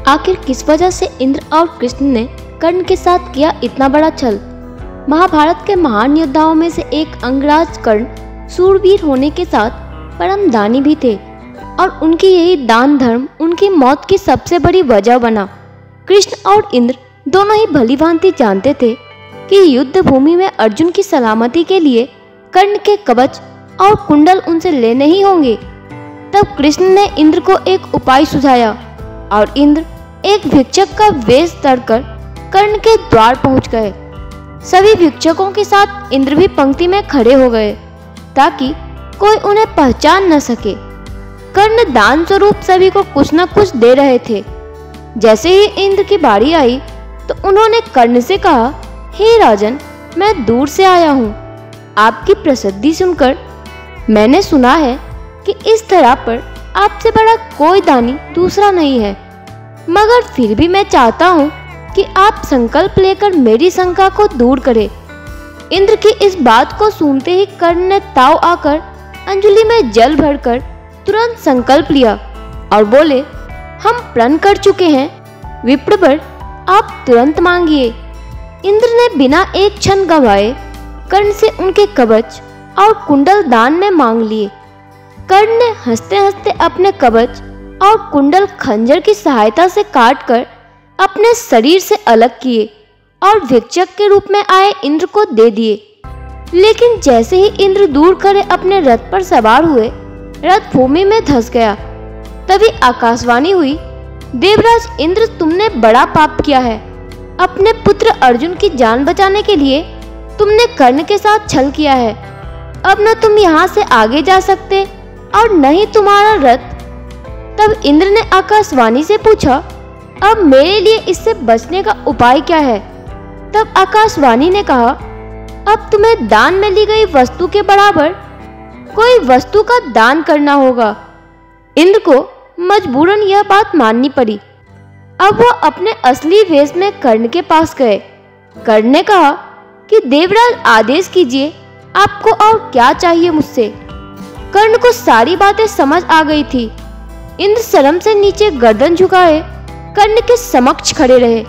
आखिर किस वजह से इंद्र और कृष्ण ने कर्ण के साथ किया इतना बड़ा छल? महाभारत के महान योद्धाओं में से एक अंगराज कर्ण सूरवीर होने के साथ परम दानी भी थे और उनकी यही दान धर्म उनकी मौत की सबसे बड़ी वजह बना। कृष्ण और इंद्र दोनों ही भली भांति जानते थे कि युद्ध भूमि में अर्जुन की सलामती के लिए कर्ण के कवच और कुंडल उनसे लेने ही होंगे। तब कृष्ण ने इंद्र को एक उपाय सुझाया और इंद्र एक भिक्षक का वेश धरकर कर्ण के द्वार पहुंच गए। सभी भिक्षकों के साथ इंद्र भी पंक्ति में खड़े हो गए ताकि कोई उन्हें पहचान न सके। कर्ण दान स्वरूप सभी को कुछ न कुछ दे रहे थे। जैसे ही इंद्र की बारी आई तो उन्होंने कर्ण से कहा, हे राजन, मैं दूर से आया हूँ। आपकी प्रसिद्धि सुनकर मैंने सुना है कि इस धरा पर आपसे बड़ा कोई दानी दूसरा नहीं है, मगर फिर भी मैं चाहता हूँ कि आप संकल्प लेकर मेरी शंका को दूर करें। इंद्र की इस बात को सुनते ही कर्ण ने ताव आकर अंजलि में जल भरकर तुरंत संकल्प लिया और बोले, हम प्रण कर चुके हैं, विप्रवर आप तुरंत मांगिए। इंद्र ने बिना एक क्षण गवाए कर्ण से उनके कवच और कुंडल दान में मांग लिए। कर्ण ने हंसते हंसते अपने कवच और कुंडल खंजर की सहायता से काटकर अपने शरीर से अलग किए और भिक्षक के रूप में आए इंद्र को दे दिए। लेकिन जैसे ही इंद्र दूर खड़े अपने रथ पर सवार हुए, रथ भूमि में धंस गया। तभी आकाशवाणी हुई, देवराज इंद्र, तुमने बड़ा पाप किया है। अपने पुत्र अर्जुन की जान बचाने के लिए तुमने कर्ण के साथ छल किया है। अब न तुम यहाँ से आगे जा सकते और न ही तुम्हारा रथ। तब इंद्र ने आकाशवाणी से पूछा, अब मेरे लिए इससे बचने का उपाय क्या है? तब आकाशवाणी ने कहा, अब तुम्हें दान में ली गई वस्तु के बराबर कोई वस्तु का दान करना होगा। इंद्र को मजबूरन यह बात माननी पड़ी। अब वो अपने असली वेश में कर्ण के पास गए। कर्ण ने कहा कि देवराज आदेश कीजिए, आपको और क्या चाहिए मुझसे? कर्ण को सारी बातें समझ आ गई थी। इंद्र शर्म से नीचे गर्दन झुकाए कर्ण के समक्ष खड़े रहे।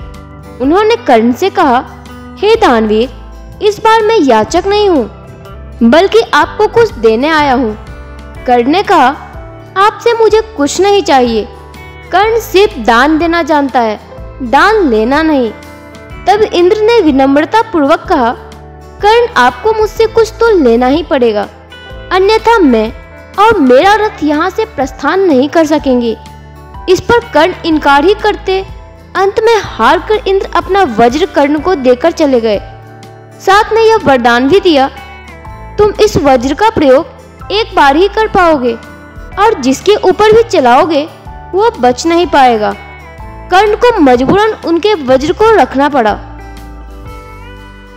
उन्होंने कर्ण से कहा, हे दानवीर, इस बार मैं याचक नहीं हूँ, बल्कि आपको कुछ देने आया हूँ। कर्ण ने कहा, आपसे मुझे कुछ नहीं चाहिए। कर्ण सिर्फ दान देना जानता है, दान लेना नहीं। तब इंद्र ने विनम्रता पूर्वक कहा, कर्ण, आपको मुझसे कुछ तो लेना ही पड़ेगा, अन्यथा मैं और मेरा रथ यहाँ से प्रस्थान नहीं कर सकेंगे। इस पर कर्ण इनकार ही करते। अंत में हार कर इंद्र अपना वज्र कर्ण को देकर चले गए। साथ में यह वरदान भी दिया, तुम इस वज्र का प्रयोग एक बार ही कर पाओगे और जिसके ऊपर भी चलाओगे वो बच नहीं पाएगा। कर्ण को मजबूरन उनके वज्र को रखना पड़ा।